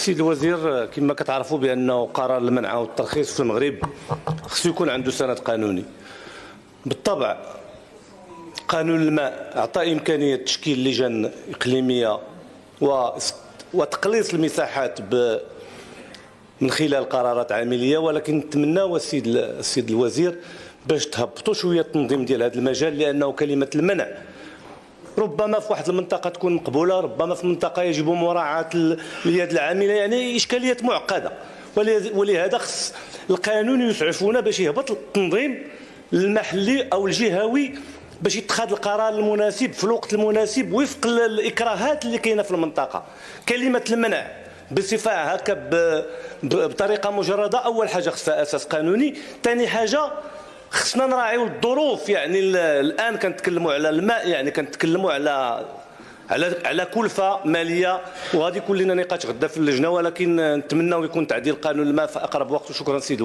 سيد الوزير، كما كتعرفوا بانه قرار المنع والترخيص في المغرب خصو يكون عنده سند قانوني. بالطبع قانون الماء اعطى امكانيه تشكيل لجان اقليميه وتقليص المساحات من خلال قرارات عامليه، ولكن نتمناو السيد الوزير باش تهبطوا شويه التنظيم ديال هذا المجال، لانه كلمه المنع ربما في واحد المنطقه تكون مقبوله، ربما في منطقه يجب مراعاه اليد العامله، يعني اشكاليات معقده. ولهذا خص القانون يسعفنا باش يهبط التنظيم المحلي او الجهوي باش يتخذ القرار المناسب في الوقت المناسب وفق الاكراهات اللي كاينه في المنطقه. كلمه المنع بصفه هكا بطريقه مجرده، اول حاجه خصها اساس قانوني، ثاني حاجه خصنا نراعيو الظروف. يعني الان كنتكلموا على الماء، يعني كنتكلموا على كلفه ماليه، وغادي يكون لنا نقاش غدا في اللجنه، ولكن نتمناو يكون تعديل قانون الماء في اقرب وقت. وشكرا سيدي.